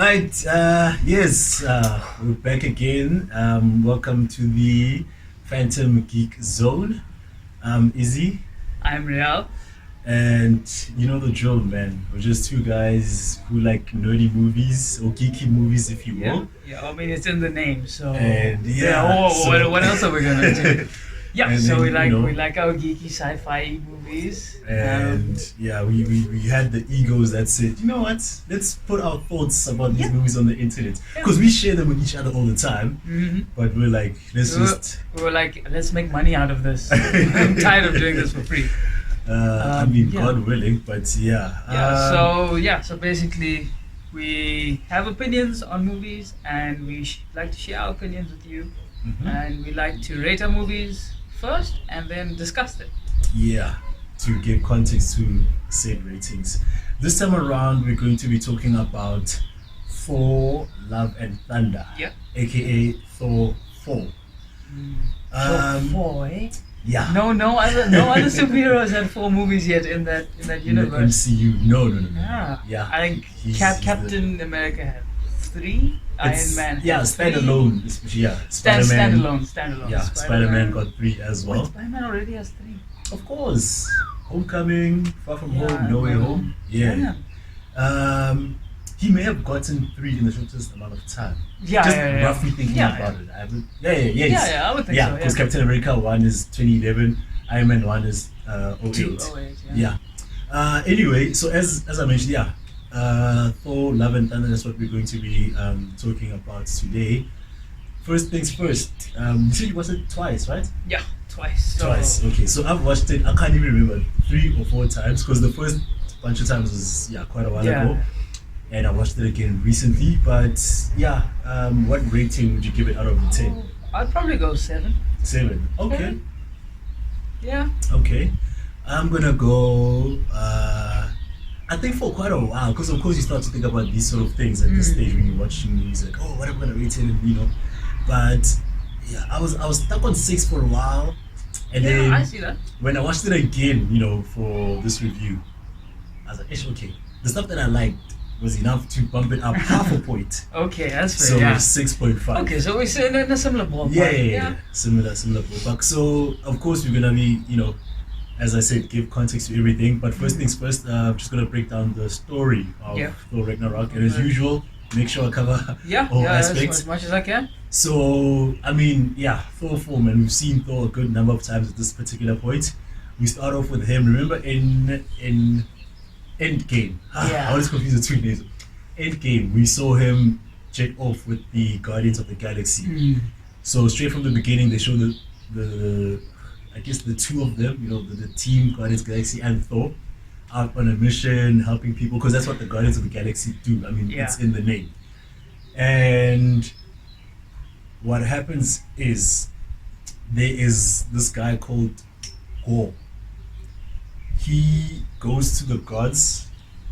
Right, yes, we're back again. Welcome to the Phantom Geek Zone. I'm Izzy, I'm Riyaal. and you know the drill, man. We're just two guys who like nerdy movies or geeky movies, if you Yeah, will. yeah. I mean, it's in the name, so And yeah. yeah, What else are we gonna do? Yeah, and so then we like our geeky sci-fi movies. and yeah, we had the egos that said, you know what, let's put our thoughts about these Yeah, movies on the internet yeah. because we share them with each other all the time. hmm But we're like, let's We were, just we were like, let's make money out of this. I'm tired of doing this for free. I mean, Yeah, God willing, but yeah. so basically, we have opinions on movies, and we like to share our opinions with you, Mhm. and we like to rate our movies first, and then discuss them. Yeah, to give context to said ratings. This time around, we're going to be talking about Thor, Love and Thunder, Yeah. aka Thor 4. So Um, four, eh? yeah, No other superheroes had four movies yet in that in the universe. MCU. No, no, no, no. Yeah, Yeah, I think he's the- Captain America had three. it's, Iron Man yeah, had three. standalone. Yeah, Spider-Man. Standalone. Yeah, Spider-Man got 3 as Wait, well. Spider-Man already has three. Of course. Homecoming, Far From Yeah, Home, No Way Home. Yeah. Yeah. He may have gotten 3 in the shortest amount of time. Yeah, Just yeah, yeah. roughly thinking Yeah, about yeah. it. I haven't, yes. Yeah, I would think Yeah, so. because Yeah. Captain America 1 is 2011, Iron Man 1 is 08. 208. Yeah. Anyway, so as I mentioned, yeah, Thor, Love and Thunder is what we're going to be talking about today. First things first, you said you watched it twice, right? Yeah, twice. So, Twice. Okay, so I've watched it. I can't even remember 3 or 4 times because the first bunch of times was quite a while ago, Yeah. and I watched it again recently. But yeah, what rating would you give it out of 10? I'd probably go 7. 7. Okay, 7? Yeah. okay. I'm gonna go. I think for quite a while, because of course you start to think about these sort of things at this stage when you're watching movies, like, oh, what am I gonna rate it? And, but yeah, I was stuck on 6 for a while, and Yeah, then I see that. when I watched it again, for this review, I was like, "Ish, okay, the stuff that I liked was enough to bump it up half a point." Okay, that's fair. So Yeah. 6.5. Okay, so we're sitting in a similar ballpark. Yeah. Similar ballpark. So of course we're gonna be, as I said, give context to everything. But first things first, I'm just gonna break down the story of Yeah. Thor Ragnarok, and as Okay. usual, make sure I cover Yeah, all yeah, aspects. as much as I can. So, I mean, yeah, Thor 4, man, we've seen Thor a good number of times at this particular point. We start off with him. Remember in Endgame? Yeah. I always confuse the two names. Endgame, we saw him jet off with the Guardians of the Galaxy. So straight from the beginning, they show the I guess the two of them, the team Guardians of the Galaxy and Thor, out on a mission, helping people, because that's what the Guardians of the Galaxy do. I mean, Yeah. it's in the name. And what happens is there is this guy called Gore. He goes to the gods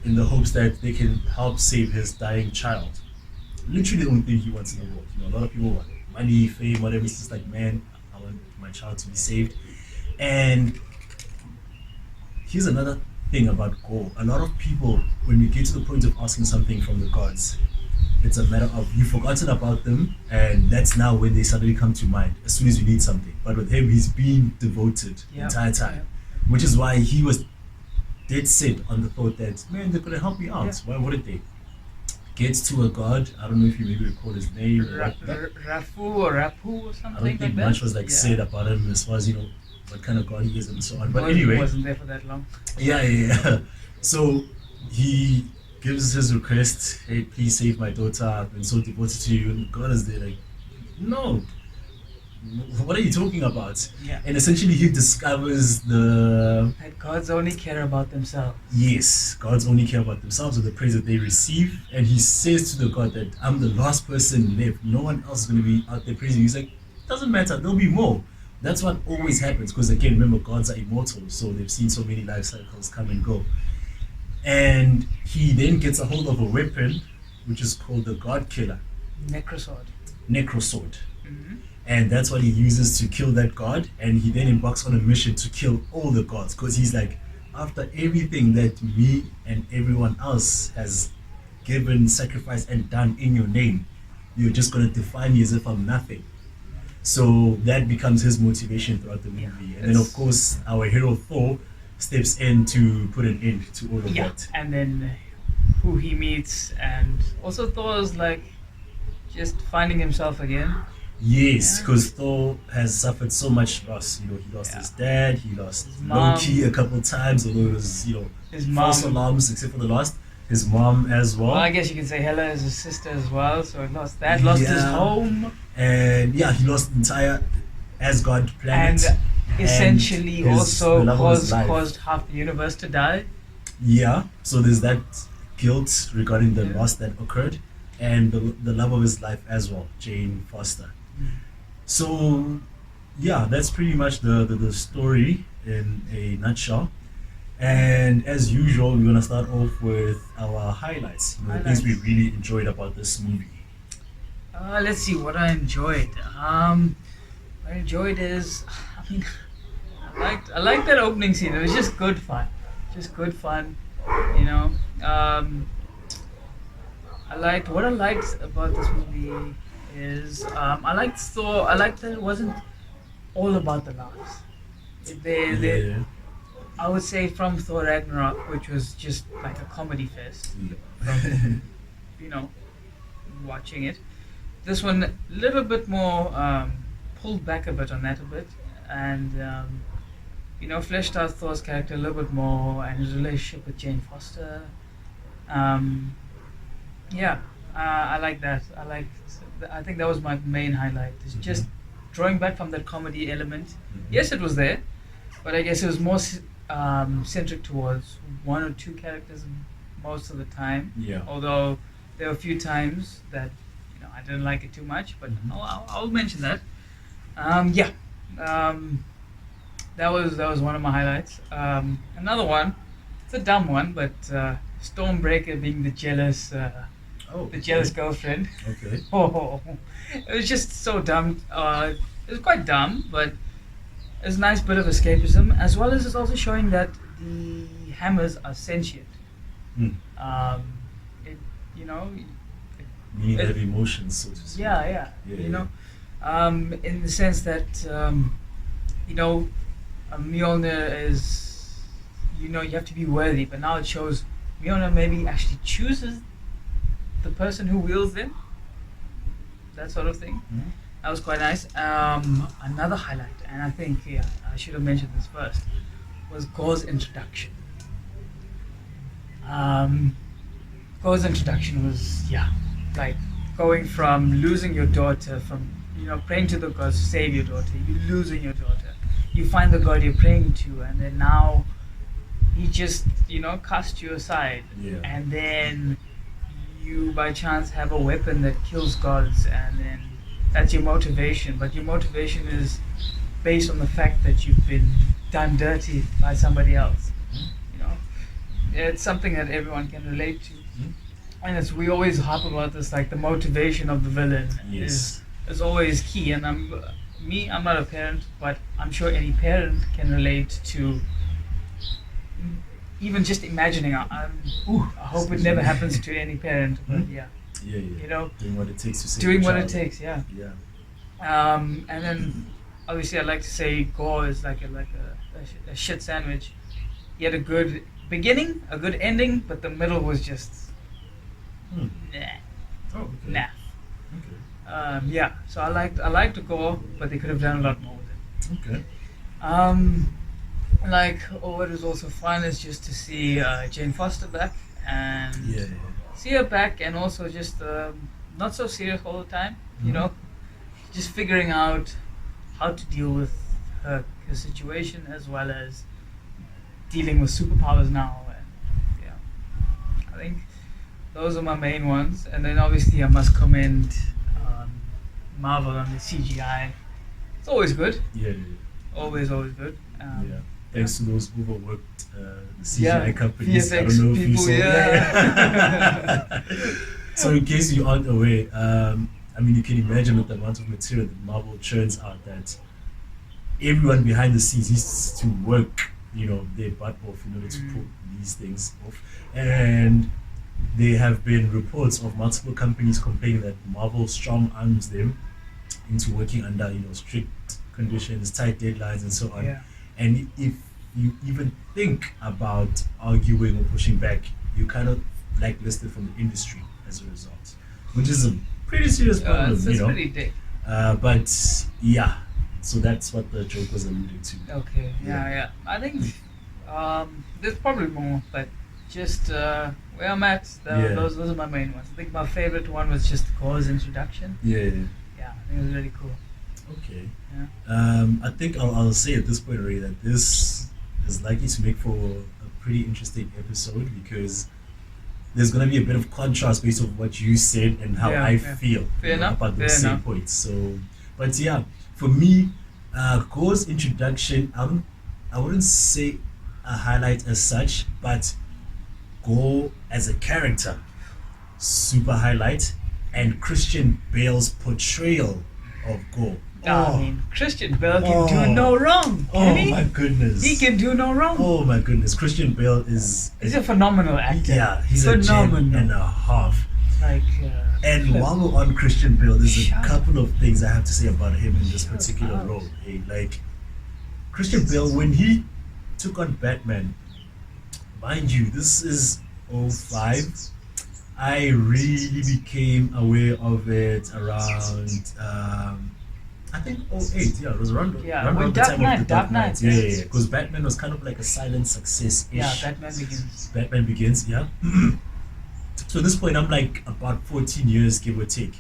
in the hopes that they can help save his dying child. Literally the only thing he wants in the world. A lot of people want money, fame, whatever. He's just like, man, I want my child to be saved. And here's another thing about Gore. A lot of people, when we get to the point of asking something from the gods, it's a matter of you've forgotten about them, and that's now when they suddenly come to mind as soon as you need something. But with him, he's been devoted the Yeah. entire time, which is why he was dead set on the thought that, man, they're gonna help me out. Yeah. Why wouldn't they? Gets to a god. I don't know if you maybe recall his name. Rafu or Rapu or I something don't like think that. much was Yeah. said about him as far as what kind of god he is and so on. But Wasn't- anyway, wasn't there for that long. yeah. So he gives his request, hey, please save my daughter. I've been so devoted to you. And God is there, like, no. What are you talking about? Yeah. And essentially, he discovers That gods only care about themselves. yes, gods only care about themselves and the praise that they receive. And he says to the God that I'm the last person left. No one else is going to be out there praising you. He's like, doesn't matter. There'll be more. That's what always happens. Because again, remember, gods are immortal. So they've seen so many life cycles come and go. And he then gets a hold of a weapon, which is called the God Killer, Necrosword. Necrosword. Mm-hmm. And that's what he uses to kill that god. And he then embarks on a mission to kill all the gods. Because he's like, after everything that me and everyone else has given, sacrificed, and done in your name. You're just gonna define me as if I'm nothing. So that becomes his motivation throughout the movie. Yeah, And then, of it's- course, our hero Thor steps in to put an end to all of Yeah, that. and then who he meets, and also Thor's like just finding himself again. Yes, Yeah. because Thor has suffered so much loss. He lost Yeah. his dad, he lost His mom. Loki a couple times, although it was, His false mom. alarms, except for the last. His mom as well. Well, I guess you can say Hela is his sister as well, so he lost that. Lost his Yeah. home, And yeah, he lost the entire Asgard planet. and essentially the also love of his life. caused half the universe to die. Yeah, so there's that guilt regarding the Yeah. loss that occurred, and the love of his life as well, Jane Foster. So, yeah, that's pretty much the story in a nutshell. And as usual, we're gonna start off with our highlights. The things we Highlights. really enjoyed about this movie. Let's see what I enjoyed. What I enjoyed is, I mean, I liked that opening scene. It was just good fun, just good fun. You know, what I liked about this movie is I liked Thor. I liked that it wasn't all about the laughs. They Yeah. I would say from Thor Ragnarok, which was just like a comedy fest. Yeah. You know, watching it. This one a little bit more pulled back a bit on that a bit, and fleshed out Thor's character a little bit more and his relationship with Jane Foster. Yeah, I like that. I think that was my main highlight. It's just drawing back from that comedy element. Mhm. Yes, it was there, but I guess it was more centric towards one or two characters most of the time. Yeah. Although there were a few times that I didn't like it too much, but Mhm. I'll mention that. Yeah, that was one of my highlights. Another one, it's a dumb one, but Stormbreaker being the jealous girlfriend. Okay. Oh, it was just so dumb. It was quite dumb, but it's a nice bit of escapism, as well as it's also showing that the hammers are sentient. Hmm. It, you know, Meaning they It- have emotions, so to speak. yeah, in the sense that Mjolnir is, you have to be worthy, but now it shows Mjolnir maybe actually chooses the person who wields them, that sort of thing. Mhm. That was quite nice. Another highlight, and I think I should have mentioned this first, was Gore's introduction. Gore's introduction was like going from losing your daughter, from praying to the gods to save your daughter, you losing your daughter, you find the god you're praying to, and then now he just cast you aside, Yeah. and then you by chance have a weapon that kills gods, and then that's your motivation, but your motivation is based on the fact that you've been done dirty by somebody else. It's something that everyone can relate to, Mhm. and we always harp about this, like the motivation of the villain Yes. is always key. And I'm not a parent, but I'm sure any parent can relate to even just imagining. I hope it never happens to any parent, but Mhm. yeah, Yeah. Doing what it takes to save doing the what it child. takes, yeah. Yeah. And then obviously I like to say Gore is like a shit sandwich. He had a good beginning, a good ending, but the middle was just Hmm. nah. Oh, okay. Nah. Okay. Yeah, so I liked Gore, but they could have done a lot more with it. Okay. What is also fun is just to see Jane Foster back, and Yeah. see her back, and also just not so serious all the time. Mhm. Just figuring out how to deal with her situation, as well as dealing with superpowers now. And yeah, I think those are my main ones. And then obviously I must commend Marvel on the CGI. It's always good, Yeah. always good. Yeah. Thanks to those overworked Yeah, CGI companies. I VFX don't know if you people, saw. yeah. So in case you aren't aware, you can imagine with the amount of material that Marvel churns out, that everyone behind the scenes needs to work, their butt off in order to pull these things off. And there have been reports of multiple companies complaining that Marvel strong arms them into working under strict conditions, tight deadlines, and so on. Yeah. And if you even think about arguing or pushing back, you kind of blacklisted from the industry as a result, which is a pretty serious problem, It's pretty big. But yeah, so that's what the joke was alluding to. Okay. Yeah. Yeah. I think there's probably more, but just where I'm at, Yeah. those are my main ones. I think my favorite one was just Gore's introduction. Yeah. Yeah, I think it was really cool. Okay. Yeah. I think I'll say at this point already that this is likely to make for a pretty interesting episode because there's gonna be a bit of contrast based on what you said and how Yeah, I yeah. feel Fair enough, about fair those same enough. points. So, but yeah, for me, Gore's introduction, I wouldn't say a highlight as such, but Gore as a character, super highlight, and Christian Bale's portrayal of Gore. I mean, Christian Bale can Oh. do no wrong, can Oh he? my goodness. He can do no wrong. Oh my goodness. Christian Bale is He's a phenomenal actor. yeah, he's a gem phenomenal. and a half. Like, And while we're on Christian Bale, there's a Shut couple of things I have to say about him in this Shut particular up. role. Hey, like Christian Bale, when he took on Batman, mind you, this is '05. I really became aware of it around I think '08. Yeah, it was around, Yeah, around when the time of the Dark Knight, Yeah, yes. because Batman was kind of like a silent success. yeah, Batman Begins. Batman Begins, yeah. So at this point, I'm like about 14 years, give or take.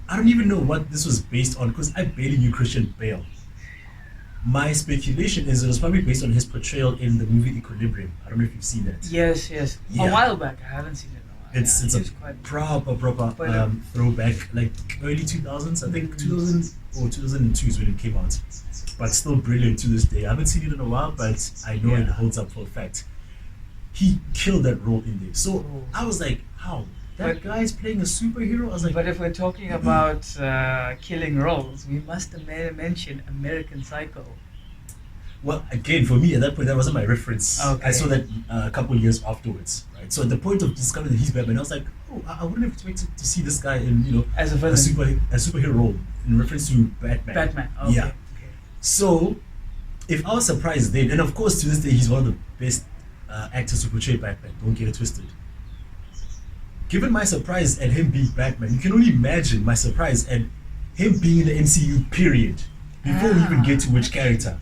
I don't even know what this was based on because I barely knew Christian Bale. My speculation is it was probably based on his portrayal in the movie Equilibrium. I don't know if you've seen that. Yes, yes. Yeah. A while back, I haven't seen it in a while. It's yeah, it's he a was quite proper But, throwback, like early 2000s. I think 2000 or 2002 is when it came out. But still brilliant to this day. I haven't seen it in a while, but I know it Yeah. holds up for a fact. He killed that role in there. So Oh. I was like, how? That But- guy's playing a superhero? I was like, But if we're talking about killing roles, we must mention American Psycho. well, again, for me at that point, that wasn't my reference. Okay. I saw that a couple of years afterwards, right? So at the point of discovering that he's Batman, I was like, oh, I wouldn't have expected to see this guy in, As a a villain. superhero role in reference to Batman. Batman. Okay. Yeah. Okay. So, if I was surprised then, and of course to this day he's one of the best actors to portray Batman. Don't get it twisted. Given my surprise at him being Batman, you can only imagine my surprise at him being in the MCU. Period. Before we even get to which character.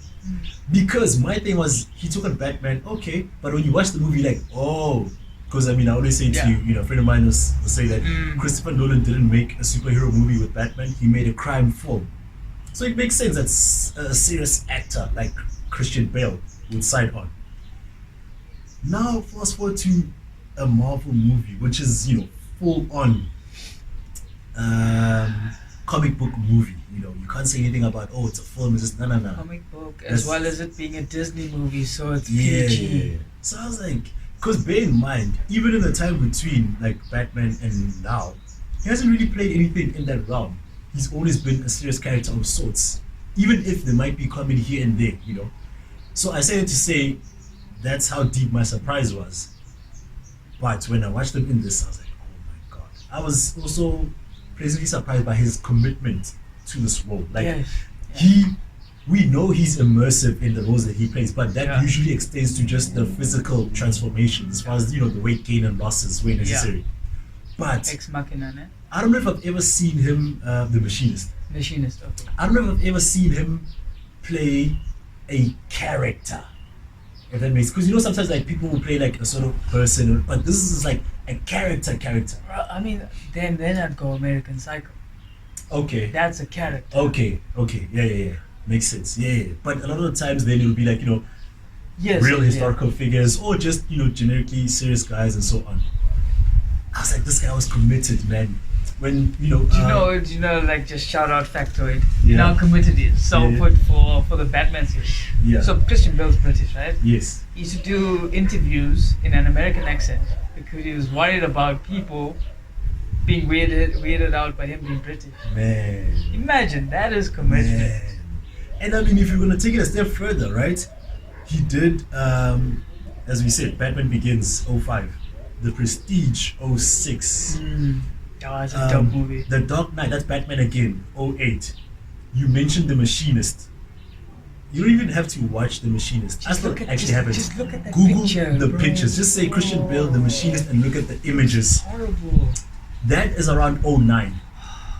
Because my thing was he took on Batman, okay, but when you watch the movie, like, oh, because I mean, I always say to Yeah. you, a friend of mine will say that Mm. Christopher Nolan didn't make a superhero movie with Batman, he made a crime film. So it makes sense that a serious actor like Christian Bale would sign on. Now, fast forward to a Marvel movie, which is, full on comic book movie. You can't say anything about, oh, it's a film, it's just, no. Comic book, That's- as well as it being a Disney movie, so it's Yeah. PG. So I was like, because bear in mind, even in the time between like Batman and now, he hasn't really played anything in that realm. He's always been a serious character of sorts, even if there might be comedy here and there. So I say it to say that's how deep my surprise was. But when I watched him in this, I was like, oh my god. I was also pleasantly surprised by his commitment to this role. Like Yes. Yeah. we know he's immersive in the roles that he plays, but that Yeah. usually extends to just the physical transformation, as far as the weight gain and losses where necessary. But Ex Machina, ne? I don't know if I've ever seen him, the machinist. Machinist, okay. I don't know if I've ever seen him play a character. If that makes, because sometimes like people will play like a sort of person, but this is like a character. Well, I mean, then I'd go American Psycho. Okay. That's a character. Okay. Yeah. Makes sense. Yeah. But a lot of the times then it'll be like, Yes. real yeah. historical figures or just generically serious guys and so on. I was like, this guy was committed, man. When Do you know, like just shout out factoid. You Yeah. know how committed he is. So Yeah. put for the Batman series. Yeah. So Christian Bale's British, right? Yes. He used to do interviews in an American accent because he was worried about people being weirded out by him being British. Man. Imagine that is commitment. Man. And I mean, if you're gonna take it a step further, right? He did, as we said, Batman Begins '05. The Prestige, '06. Oh, it's a dope movie. The Dark Knight, that's Batman again, '08. You mentioned The Machinist. You don't even have to watch The Machinist. That's what actually happened. Just look at that Google picture, the bro. pictures. Just say Christian Bale, The Machinist, and look at the images. Horrible. That is around '09.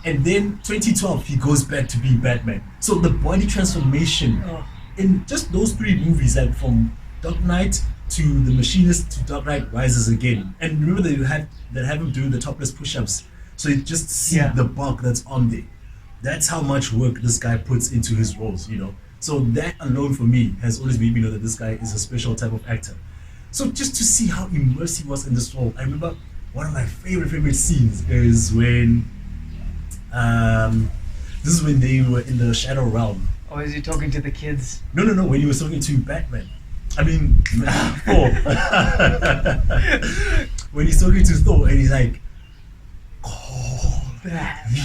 And then 2012, he goes back to being Batman. So the body transformation Oh. in just those three movies, like from Dark Knight to The Machinist to Dark Knight Rises again. And remember that have him doing the topless push-ups. So you just see Yeah. the bulk that's on there. That's how much work this guy puts into his roles, you know. So that alone for me has always made me know that this guy is a special type of actor. So just to see how immersed he was in this role, I remember one of my favorite scenes is when this is when they were in the Shadow Realm. Or is he talking to the kids? No, when he was talking to Batman. I mean, Thor. When he's talking to Thor and he's like, oh,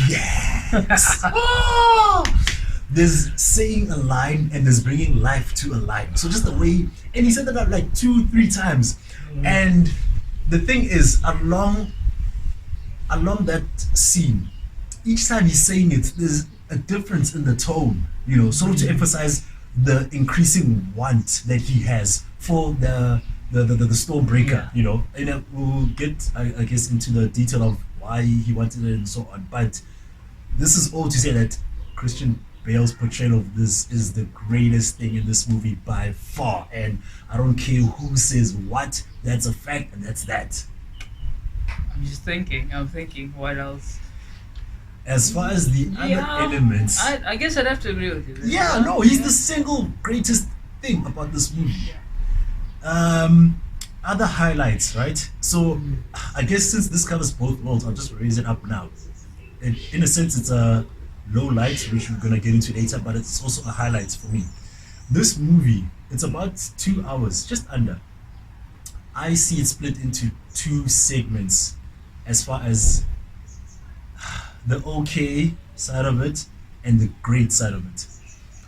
yes. Oh! There's saying a line and there's bringing life to a line. So just the way, and he said that up like 2-3 times. And the thing is, along that scene, each time he's saying it, there's a difference in the tone, you know, sort of to emphasize the increasing want that he has for the Stormbreaker, Yeah. you know. And we'll get, I guess, into the detail of why he wanted it and so on. But this is all to say that Christian Bale's portrayal of this is the greatest thing in this movie by far. And I don't care who says what, that's a fact and that's that. I'm thinking, what else? As far as the other elements, I guess I'd have to agree with you. yeah, no, he's the single greatest thing about this movie. Other highlights, right? So, I guess since this covers both worlds, I'll just raise it up now. In a sense, it's a low light, which we're gonna get into later, but it's also a highlight for me. This movie, it's about 2 hours, just under. I see it split into 2 segments, as far as the okay side of it and the great side of it.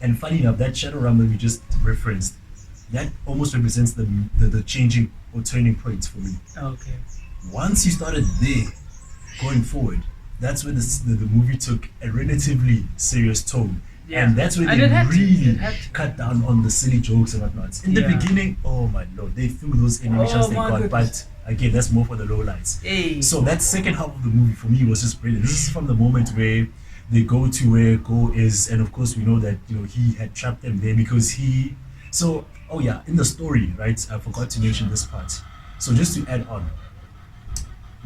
And funny enough, that Shadow Realm that we just referenced, that almost represents the changing or turning point for me. Okay. Once you started there, going forward, that's when the movie took a relatively serious tone. Yeah. And that's when And they it had to. really It had to. cut down on the silly jokes and whatnot. In the Yeah. beginning, oh my lord, they threw those animations Oh they my got, goodness. but again, that's more for the lowlights. Hey. So that second half of the movie for me was just brilliant. This is from the moment where they go to where Go is, and of course we know that he had trapped them there because he. So in the story, right? I forgot to mention this part. So just to add on,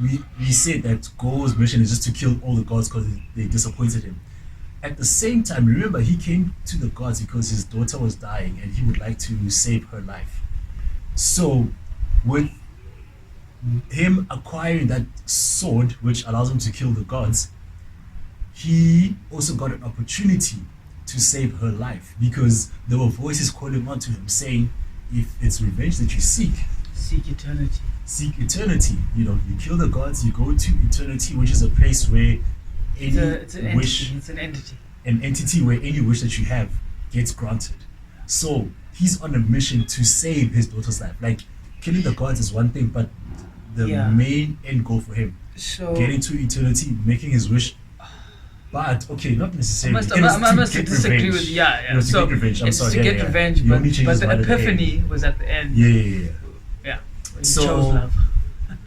we said that Go's mission is just to kill all the gods because they disappointed him. At the same time, remember he came to the gods because his daughter was dying and he would like to save her life. So with him acquiring that sword, which allows him to kill the gods, he also got an opportunity to save her life because there were voices calling on to him saying, if it's revenge that you seek eternity. You kill the gods, you go to eternity, which is a place where It's an wish, entity. It's an entity. an entity where any wish that you have gets granted. So he's on a mission to save his daughter's life. Like, killing the gods is one thing, but the Yeah. main end goal for him, So getting to eternity, making his wish. But okay, not I necessarily. must, It was I to must get disagree revenge. with It yeah. was to So get revenge. I'm it's sorry. to yeah, get yeah. revenge, He only changes but the one at end. epiphany was at the end. Yeah. Yeah. He So- chose love.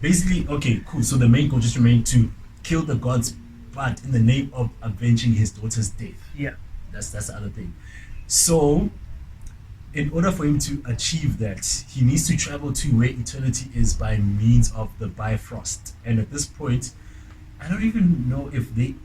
Basically, okay, cool. So the main goal just remained to kill the gods, but in the name of avenging his daughter's death. Yeah. That's the other thing. So, in order for him to achieve that, he needs to travel to where eternity is by means of the Bifrost. And at this point, I don't even know if they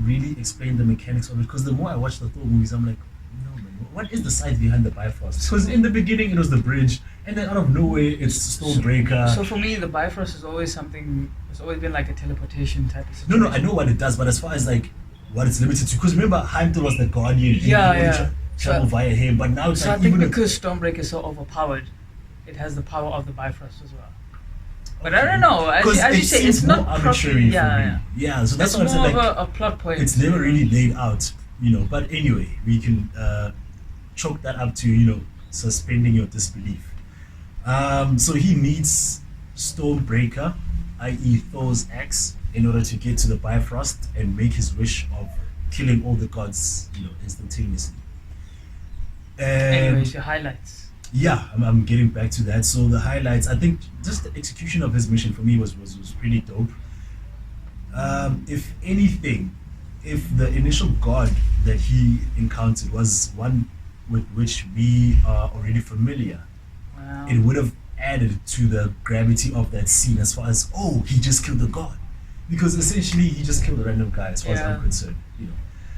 really explain the mechanics of it. Because the more I watch the Thor movies, I'm like, no man, what is the science behind the Bifrost? Because in the beginning it was the bridge, and then out of nowhere it's Stormbreaker. So for me, the Bifrost is always something. It's always been like a teleportation type of No, situation. I know what it does, but as far as like what it's limited to, because remember Heimdall was the guardian. and Yeah, you only yeah. travel via him, but now it's So I like think even because Stormbreaker is so overpowered, it has the power of the Bifrost as well. But I Okay. don't know. As 'Cause you it say, seems it's more not arbitrary properly. for me. Yeah, so that's It's what I'm more saying. of Like a plot point. it's never really laid out, But anyway, we can chalk that up to suspending your disbelief. So he needs Stormbreaker, i.e. Thor's axe, in order to get to the Bifrost and make his wish of killing all the gods, instantaneously. Anyways, And your highlights. yeah, I'm getting back to that. So the highlights, I think, just the execution of his mission for me was pretty dope. If anything, if the initial god that he encountered was one with which we are already familiar, Wow. it would have added to the gravity of that scene as far as, oh, he just killed the god. Because essentially he just killed a random guy as far as Yeah. I'm concerned,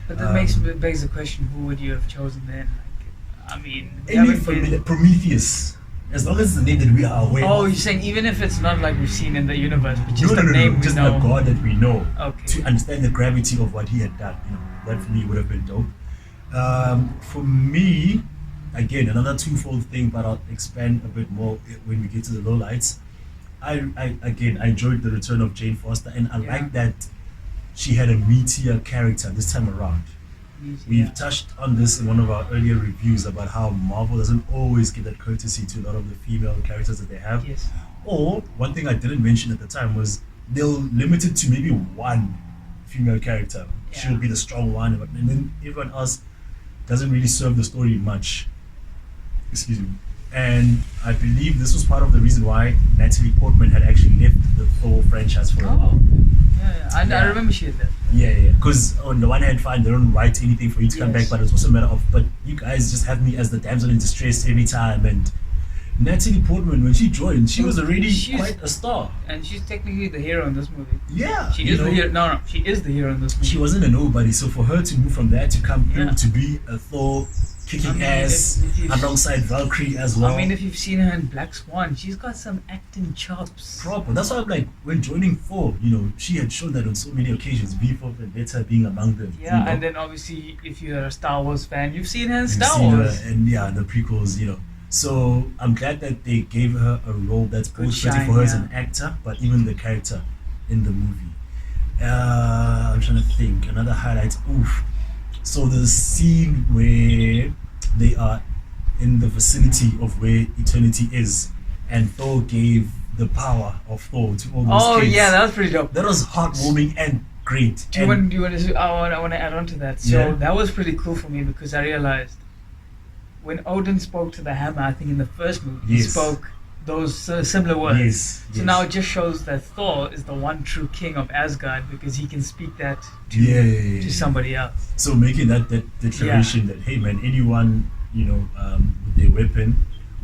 But that begs the question: who would you have chosen then? Like, I mean, we Any haven't familiar, been- Prometheus, as long as it's the name that we are aware Oh, of. you're saying even if it's not like we've seen in the universe, but just No, the no, no, name no, we just know. a god that we know. Okay. To understand the gravity of what he had done, that for me would have been dope. For me, again, another twofold thing, but I'll expand a bit more when we get to the lowlights. I enjoyed the return of Jane Foster, and I Yeah. like that she had a meatier character this time around. We've Yeah. touched on this in one of our earlier reviews about how Marvel doesn't always give that courtesy to a lot of the female characters that they have. Yes. Or one thing I didn't mention at the time was they'll limit it to maybe one female character. Yeah. She'll be the strong one, and then everyone else doesn't really serve the story much. Excuse me. And I believe this was part of the reason why Natalie Portman had actually left the Thor franchise for a Oh. while. Yeah. I Yeah. remember she had that. Yeah. Because on the one hand, fine, they don't write anything for you to come Yes. back, but it's also a matter of, but you guys just have me as the damsel in distress every time. And Natalie Portman, when she joined, she was already She's- quite a star. And she's technically the hero in this movie. Yeah. She you is the know, hero. No, she is the hero in this movie. She wasn't a nobody, so for her to move from that to come through Yeah. to be a Thor kicking I mean, ass if you've- alongside Valkyrie as well. I mean, if you've seen her in Black Swan, she's got some acting chops. proper. That's why I'm like, when joining Thor, she had shown that on so many occasions, V for Vendetta being among them. Yeah, and then obviously, if you're a Star Wars fan, you've seen her in You've Star seen her, Wars. and yeah, the prequels. So I'm glad that they gave her a role that's Good both fitting shine, for her as yeah. an actor, but even the character in the movie. I'm trying to think. Another highlight. Oof. So the scene where they are in the vicinity of where eternity is, and Thor gave the power of Thor to all those Oh kids. yeah, that was pretty dope. That was heartwarming and great. Do you And- want to? I want to add on to that. So Yeah. that was pretty cool for me because I realized when Odin spoke to the hammer, I think in the first movie, he Yes. spoke those similar words. Yes. So now it just shows that Thor is the one true king of Asgard because he can speak that to, Yeah. to somebody else. So making that declaration that, hey man, anyone with their weapon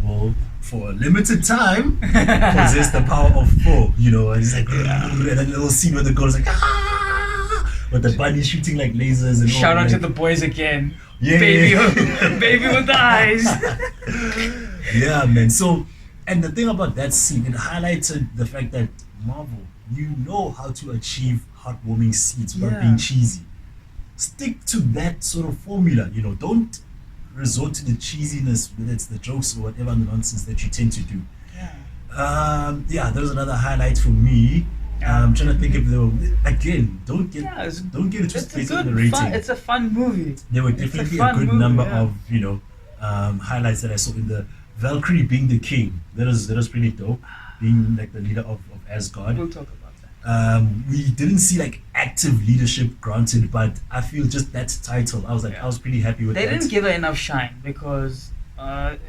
will for a limited time possess the power of Thor. And it's like and that little scene where the girl is like with the bunny shooting like lasers and Shout all, out to like, the boys again. Yeah. Baby, baby with the eyes. Yeah, man. So, and the thing about that scene, it highlighted the fact that Marvel, you know how to achieve heartwarming scenes without Yeah. being cheesy. Stick to that sort of formula. Don't resort to the cheesiness, whether it's the jokes or whatever nonsense that you tend to do. Yeah. There was another highlight for me. I'm trying to think if they were again. Don't get Yeah, it's- it twisted It's a based on the good rating. fun. It's a fun movie. There were It's a definitely a fun good movie, number yeah. of highlights that I saw in the Valkyrie being the king. That was pretty dope, being like the leader of Asgard. We'll talk about that. We didn't see like active leadership granted, but I feel just that title, I was like, Yeah. I was pretty happy with They that. didn't give her enough shine because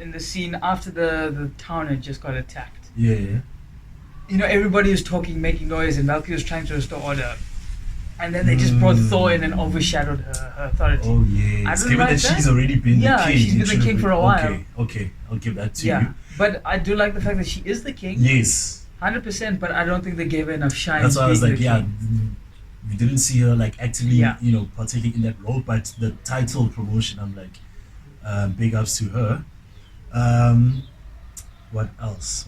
in the scene after the town had just got attacked, Yeah. everybody was talking, making noise, and Valkyrie was trying to restore order. And then they just brought Thor in and overshadowed her authority. Oh yeah. I It's didn't given like that that. she's already been Yeah, the king. she's been it the should have king for a while. Okay, I'll give that to Yeah, you. but I do like the fact that she is the king, Yes. 100%. But I don't think they gave her enough shine. That's why I was being like, the yeah, king. we didn't see her like actively, Yeah. partaking in that role, but the title promotion, I'm like, big ups to her. What else?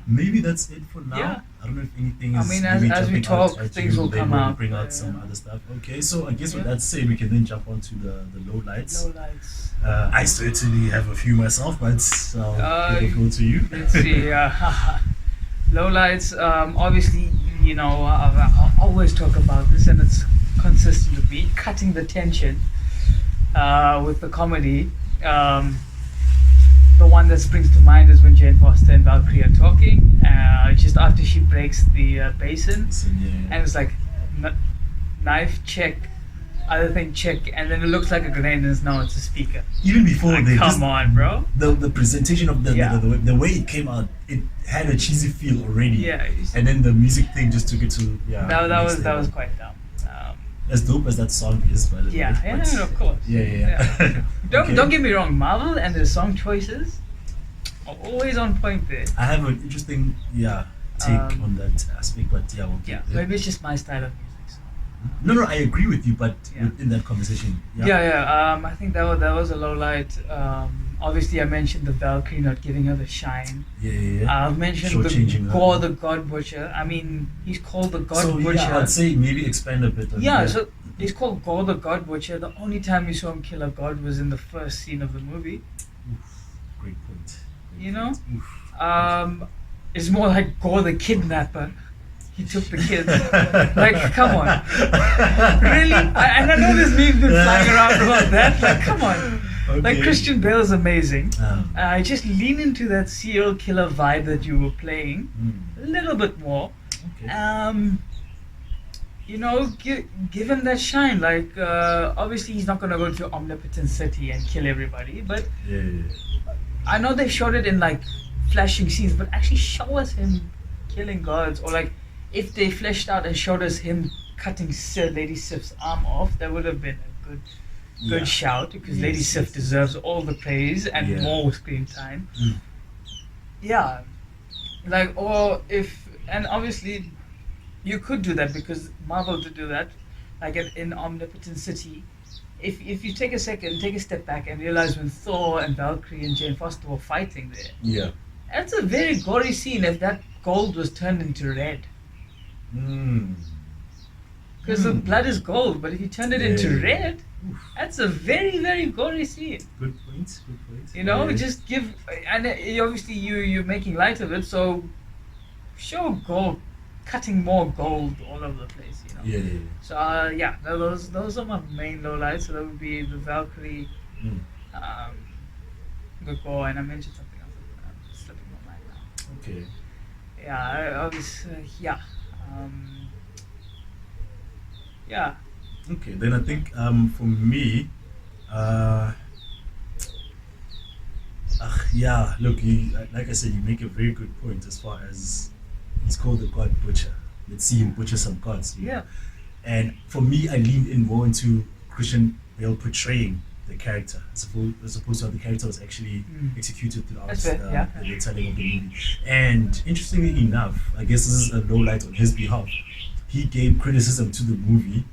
Maybe that's it for now. Yeah. I don't know if anything I is. mean, maybe as we jumping out talk, at things you, will then come we'll out. Bring out Yeah. some other stuff. Okay, so I guess with Yeah. that said, we can then jump on to the low lights. Low lights. I certainly have a few myself, but I'll give the floor to you. Let's see. Low lights. Obviously, I always talk about this, and it's consistent with me cutting the tension with the comedy. one that springs to mind is when Jane Foster and Valkyrie are talking, just after she breaks the basin, and it's like knife check, other thing check, and then it looks like a grenade, and now it's a speaker. Even before Like, they come just, on, bro. the presentation of Yeah. the way it came out, it had a cheesy feel already. Yeah, And then the music thing just took it to that next was level. quite dumb. As dope as that song is, by the way. Yeah, but- of course. Yeah. Okay. Don't get me wrong, Marvel and their song choices are always on point there. I have an interesting take on that aspect, but we'll get Yeah, there. maybe it's just my style of music. So. No, I agree with you, but Yeah. within that conversation, I think that was a low light. Obviously, I mentioned the Valkyrie not giving her the shine. I've mentioned Shortchanging the her. Gore the God Butcher. I mean, he's called the God So Butcher. I'd say maybe expand a bit on Yeah, that. so he's called Gore the God Butcher. The only time we saw him kill a god was in the first scene of the movie. Great point. You know? Oof. It's more like Gore the Kidnapper. He took the kids. Like, come on. Really? And I know there's memes been flying around about that. Like, come on. Like, Okay. Christian Bale's amazing. Um, Just lean into that serial killer vibe that you were playing a little bit more. okay. Give him that shine. Like, obviously he's not gonna go to Omnipotent City and kill everybody, but Yeah. I know they showed it in like flashing scenes, but actually show us him killing gods, or like if they fleshed out and showed us him cutting Lady Sif's arm off, that would have been a good Yeah. shout, because Yes, Lady Sif yes. deserves all the praise and Yeah. more screen time. Mm. Yeah, like, or if, and obviously you could do that because Marvel did do that, like in Omnipotent City. If you take a second, take a step back and realize when Thor and Valkyrie and Jane Foster were fighting there, Yeah. that's a very gory scene if that gold was turned into red. Mm. Because the blood is gold, but if you turn it into Yeah. red, Oof. that's a very, very gory scene. Good point. Good point. You know, Yeah. just give, and obviously you're making light of it, so show gold, cutting more gold all over the place. You know. Yeah. So those are my main lowlights. So that would be the Valkyrie, Mm. the Gore, and I mentioned something else. I'm just slipping my mind now. Okay. Yeah. Okay. Then I think for me, look, like I said, you make a very good point as far as he's called the God Butcher. Let's see him butcher some gods. you know. Yeah. And for me, I leaned in more into Christian Bale portraying the character, as opposed to how the character was actually executed throughout That's fair, yeah. the telling of the movie. And interestingly enough, I guess this is a low light on his behalf. He gave criticism to the movie,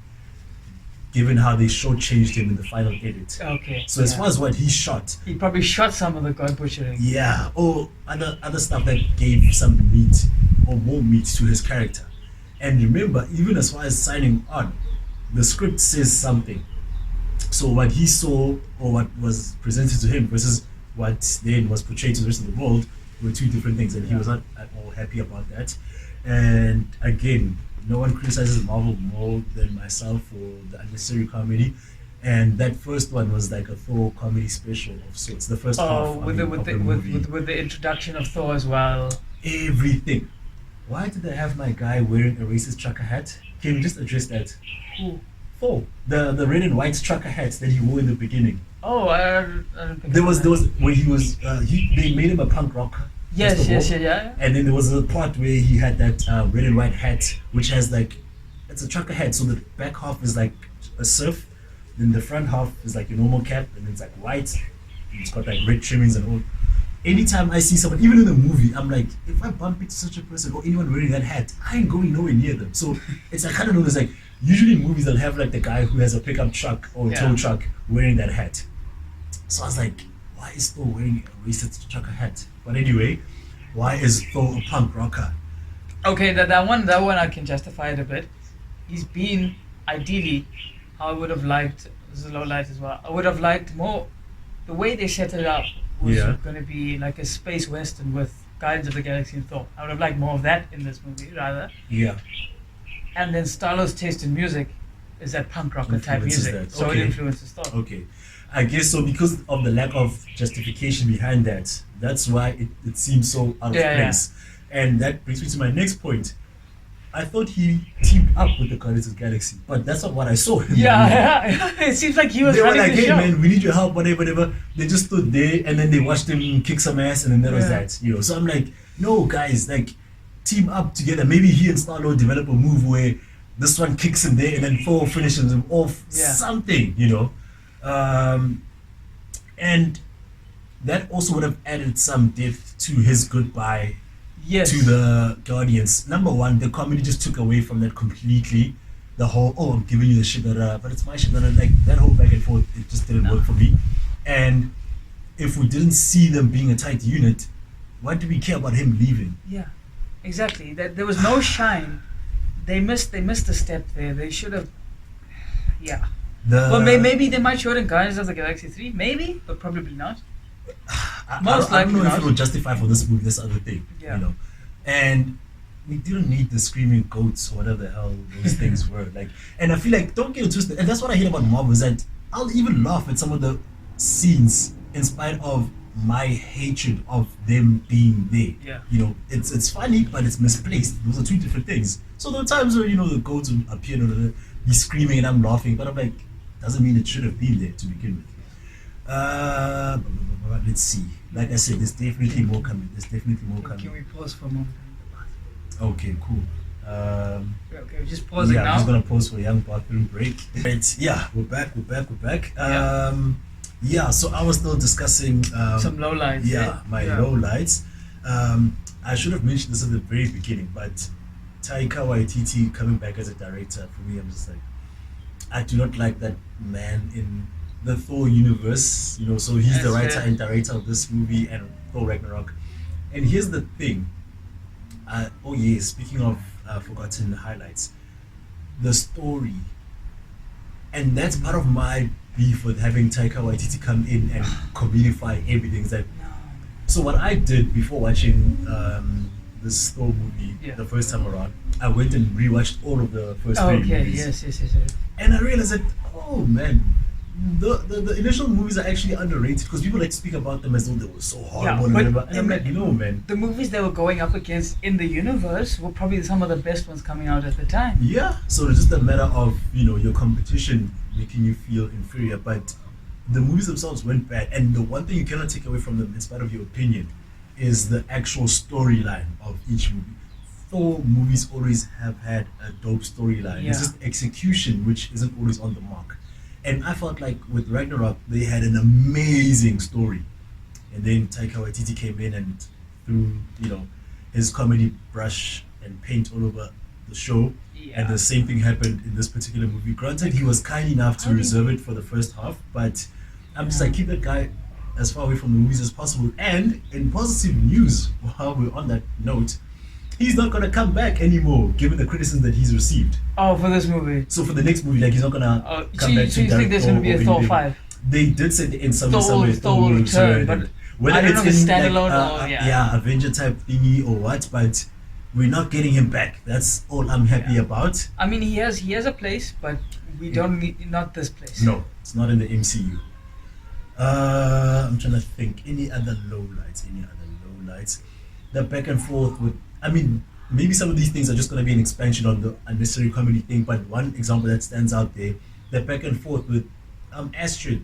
given how they shortchanged him in the final edit. Okay. So as far as what he shot, he probably shot some of the God butchering. yeah, or other stuff that gave some meat or more meat to his character. And remember, even as far as signing on, the script says something. So what he saw or what was presented to him versus what then was portrayed to the rest of the world were two different things, and he was not at all happy about that. And again, no one criticizes Marvel more than myself for the unnecessary comedy. And that first one was like a Thor comedy special of sorts. The first half Oh, with of the movie. with the introduction of Thor as well. Everything. Why did they have my guy wearing a racist trucker hat? Can you just address that? Who? Thor, the red and white trucker hat that he wore in the beginning. Oh, I don't think There was where he was they made him a punk rocker. Yes, first of yes, all. yeah. And then there was a part where he had that red and white hat, which has like, it's a trucker hat. So the back half is like a surf, then the front half is like your normal cap, and it's like white. It's got like red trimmings and all. Anytime I see someone, even in the movie, I'm like, if I bump into such a person or anyone wearing that hat, I ain't going nowhere near them. So it's like, I kind of know there's like, usually in movies they'll have like the guy who has a pickup truck or a tow truck wearing that hat. So I was like, why is Thor wearing a racist trucker hat? But anyway, why is Thor a punk rocker? Okay, that one I can justify it a bit. He's been ideally, I would have liked. This is a low light as well. I would have liked more. The way they set it up was going to be like a space western with Guardians of the Galaxy and Thor. I would have liked more of that in this movie rather. Yeah. And then Star-Lord's taste in music is that punk rocker type Influences music, that. so Okay. it influences Thor. Okay. I guess so, because of the lack of justification behind that, That's why it seems so out of Yeah, yeah. place. And that brings me to my next point. I thought he teamed up with the Guardians of the Galaxy, but that's not what I saw. In the movie. Yeah, it seems like he was They were running like, the "Hey show. man, we need your help, whatever, whatever." They just stood there, and then they watched him kick some ass, and then that was Yeah. that. So I'm like, "No, guys, like, team up together. Maybe he and Star-Lord develop a move where this one kicks him there, and then Thor finishes him off. Yeah. Something. And that also would have added some depth to his goodbye Yes. to the Guardians. Number one, the comedy just took away from that completely. The whole, oh, I'm giving you the shit, but it's my shit, like that whole back and forth, it just didn't work for me. And if we didn't see them being a tight unit, why do we care about him leaving? Yeah, exactly. That there was no shine. They missed a step there. They should have. Yeah. Well, maybe they might show it in Guardians of the Galaxy 3, maybe, but probably not. Most I don't know likely if it not. will justify for this movie this other thing, Yeah. And we didn't need the screaming goats or whatever the hell those things were. And I feel like, don't get it twisted, and that's what I hate about Marvel is that I'll even laugh at some of the scenes in spite of my hatred of them being there. Yeah. It's funny, but it's misplaced. Those are two different things. So there are times where the goats will appear and be screaming and I'm laughing, but I'm like, doesn't mean it should have been there to begin with. Let's see. Like I said, there's definitely more coming. Can we pause for a moment? Okay, cool. Okay, we're just pausing I'm now. just gonna pause for a young bathroom break. Right, yeah, we're back. So I was still discussing Some lowlights. Yeah, my lowlights. I should have mentioned this at the very beginning, but Taika Waititi coming back as a director, for me, I'm just like, I do not like that man in the Thor universe, so he's Yes, the writer yeah. and director of this movie and Thor Ragnarok. And here's the thing. Speaking of forgotten highlights, the story. And that's part of my beef with having Taika Waititi come in and comedify everything. Is that No. so what I did before watching this Thor movie Yeah. the first time around, I went and rewatched all of the first Oh, three okay. movies. Yes. And I realized that, oh man, the initial movies are actually underrated because people like to speak about them as though they were so horrible and but- whatever. And I'm like, no, man. The movies they were going up against in the universe were probably some of the best ones coming out at the time. Yeah, so it's just a matter of your competition making you feel inferior, but the movies themselves went bad. And the one thing you cannot take away from them, in spite of your opinion, is the actual storyline of each movie. Thor movies always have had a dope storyline. It's Yeah. just execution which isn't always on the mark. And I felt like with Ragnarok they had an amazing story, and then Taika Waititi came in and threw his comedy brush and paint all over the show. Yeah. And the same thing happened in this particular movie. Granted, he was kind enough to reserve it for the first half, but I'm just like, keep that guy as far away from the movies as possible. And in positive news, while we're on that note, he's not gonna come back anymore, given the criticism that he's received. Oh, for this movie. So for the next movie, like he's not gonna come back So to you think there's going to be a or Thor anything. 5? They did say in some Thor will return, but whether I don't know if it's in standalone like, or yeah. Avenger type thingy or what, but we're not getting him back. That's all I'm happy about. I mean, he has a place, but we don't need not this place. No, it's not in the MCU. I'm trying to think. Any other lowlights? The back and forth with. I mean, maybe some of these things are just going to be an expansion on the unnecessary comedy thing. But one example that stands out there, the back and forth with Axel.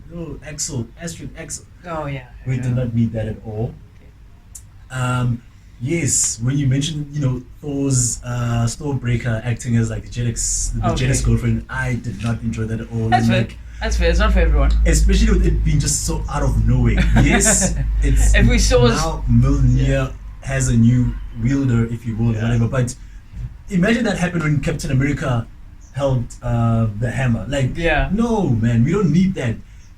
Oh yeah. We did not need that at all. Yes, when you mentioned, Thor's Stormbreaker acting as like the jealous girlfriend, I did not enjoy that at all. That's And, fair. like, That's fair. It's not for everyone. especially with it being just so out of nowhere. Yes, it's If we saw now Mjolnir has a new wielder, if you will, whatever. But imagine that happened when Captain America held the hammer. Like, no, man, we don't need that.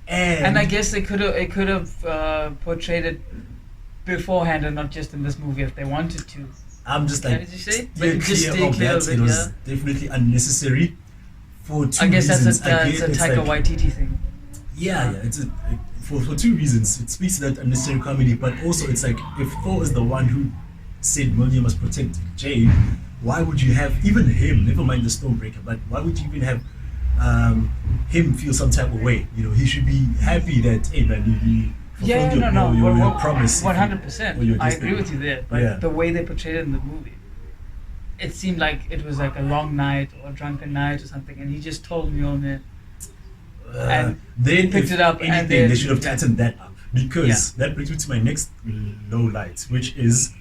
And I guess they could have portrayed it beforehand and not just in this movie if they wanted to. I'm just What like, did you say? steer But just clear stay of clear that. of it, It was definitely unnecessary for two I guess reasons. that's a It's Taika like- Waititi thing. Yeah, it's for two reasons. It speaks to that unnecessary comedy, but also it's like, if Thor is the one who said Mjolnir must protect Jade, why would you have even him? Never mind the Stormbreaker, but why would you even have him feel some type of way? He should be happy that, hey man, Yeah, fulfilled no, your promise. 100%. Or your I destiny. agree with you there. But Yeah. the way they portrayed it in the movie, it seemed like it was like a long night or a drunken night or something, and he just told Mjolnir, and Then, picked if it up, and anything, then they should have yeah. tightened that up, because that brings me to my next low light, which is,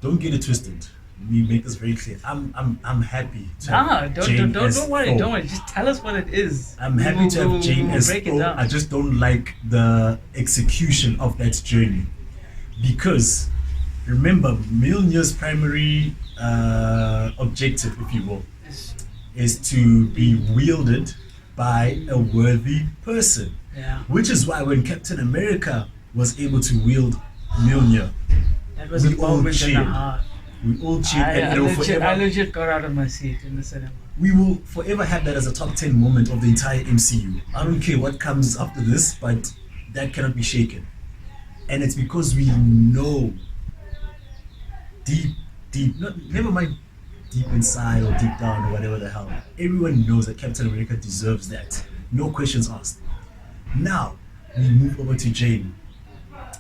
don't get it twisted. Let me make this very clear. I'm happy to Nah, have Jane as don't worry, Thor. don't worry. Just tell us what it is. I'm happy to have Jane we'll as break it Thor. down. I just don't like the execution of that journey, because remember, Mjolnir's primary objective, if you will, is to be wielded by a worthy person. Yeah, Which is why when Captain America was able to wield Mjolnir, that was a we all moment and a cheered. half. We all cheered, and I it will legit, forever. I legit got out of my seat in the cinema. We will forever have that as a top 10 moment of the entire MCU. I don't care what comes after this, but that cannot be shaken. And it's because we know deep, never mind deep inside or deep down or whatever the hell. Everyone knows that Captain America deserves that. No questions asked. Now, we move over to Jane.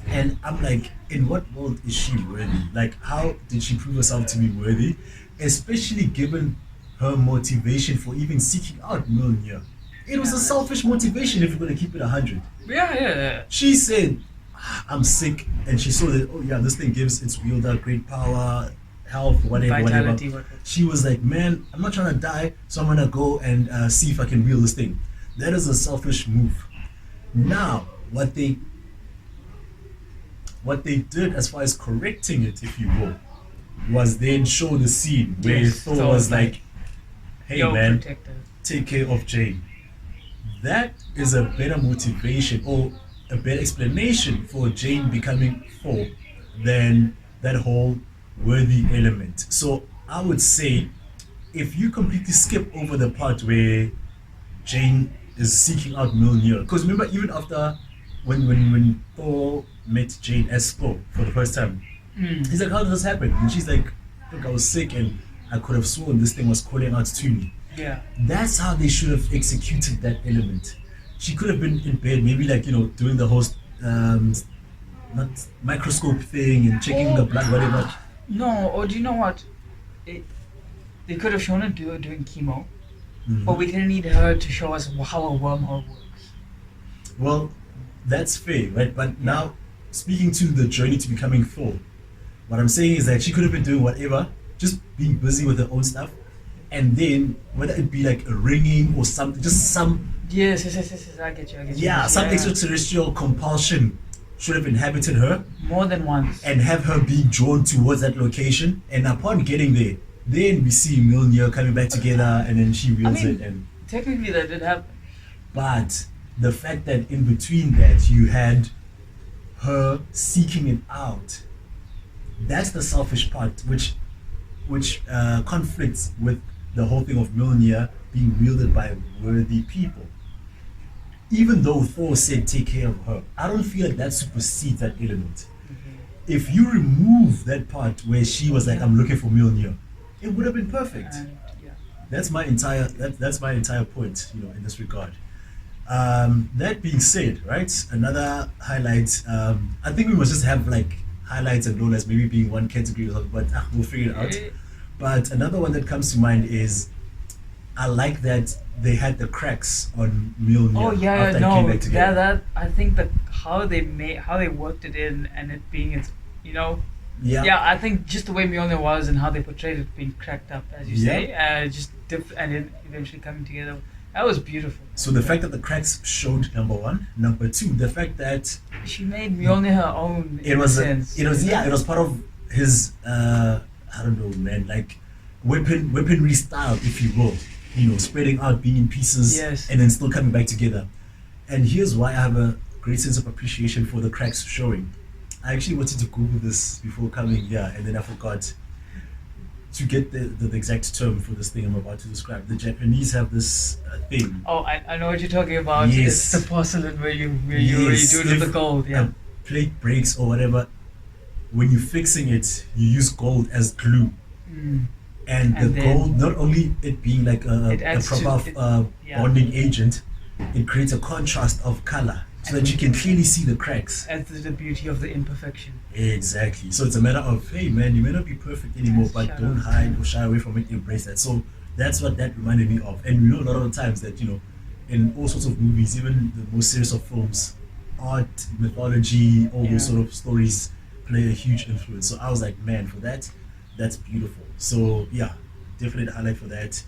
And I'm like, in what world is she worthy? Like, how did she prove herself to be worthy? Especially given her motivation for even seeking out Mjolnir. It was a selfish motivation if you're going to keep it 100. Yeah. She said, I'm sick, and she saw that, oh yeah, this thing gives its wielder great power, health, whatever. Vitality, whatever. She was like, man, I'm not trying to die, so I'm going to go and see if I can wield this thing. That is a selfish move. Now, what they did as far as correcting it, if you will, was then show the scene where Yes, Thor Thor was was like, like, hey Yo, man, protector. take care of Jane. That is a better motivation or a better explanation for Jane becoming Thor than that whole worthy element. So I would say, if you completely skip over the part where Jane is seeking out Mjolnir, because remember, even after when Thor met Jane as Thor for the first time, he's like, how did this happen? And she's like, look, I was sick and I could have sworn this thing was calling out to me. Yeah. That's how they should have executed that element. She could have been in bed, maybe like, doing the whole not microscope thing and checking the blood, whatever. No, or do you know what? They could have shown her doing chemo, Mhm. but we didn't need her to show us how a wormhole works. Well, that's fair, right? But now, speaking to the journey to becoming Thor, what I'm saying is that she could have been doing whatever, just being busy with her own stuff, and then whether it be like a ringing or something, just some Yes, I get you. yeah, some extraterrestrial compulsion should have inhabited her More than once. and have her being drawn towards that location. And upon getting there, then we see Mjolnir coming back together, and then she wields I mean, it. And technically, that did happen. but the fact that in between that you had her seeking it out, that's the selfish part, which conflicts with the whole thing of Mjolnir being wielded by worthy people. Even though Thor said take care of her, I don't feel like that supersedes that element. If you remove that part where she was like, I'm looking for Mjolnir, it would have been perfect. And yeah. That's my entire point, in this regard. That being said, right, another highlight. I think we must just have like highlights and lowlights, maybe being one category or something, but we'll figure it out. But another one that comes to mind is, I like that they had the cracks on Mjolnir Oh yeah, after it no, came back together. that I think that how they worked it in and it being Yeah. I think just the way Mjolnir was and how they portrayed it being cracked up, as you say, and then eventually coming together, that was beautiful. So the fact that the cracks showed, number one. Number two, the fact that She made Mjolnir her own. it in was a a, sense. it was part of his I don't know, man, like weaponry style, if you will. Spreading out, being in pieces, Yes. and then still coming back together. And here's why I have a great sense of appreciation for the cracks showing. I actually wanted to Google this before coming here, and then I forgot to get the exact term for this thing I'm about to describe. The Japanese have this thing. Oh, I know what you're talking about. Yes. It's the porcelain where you Yes, do it with the if gold. Yeah. a plate breaks or whatever, when you're fixing it, you use gold as glue. Mm. And the And then gold, not only it being like It a adds to proper it- yeah. bonding agent, it creates a contrast of color so that you can clearly see the cracks. That's the beauty of the imperfection. Exactly. So it's a matter of, hey man, you may not be perfect anymore, but Shut don't up. hide or shy away from it. Embrace that. So that's what that reminded me of. And you know, a lot of the times that in all sorts of movies, even the most serious of films, art, mythology, all Yeah. those sort of stories play a huge influence. So I was like, man, for that, that's beautiful. So yeah, definite highlight for that.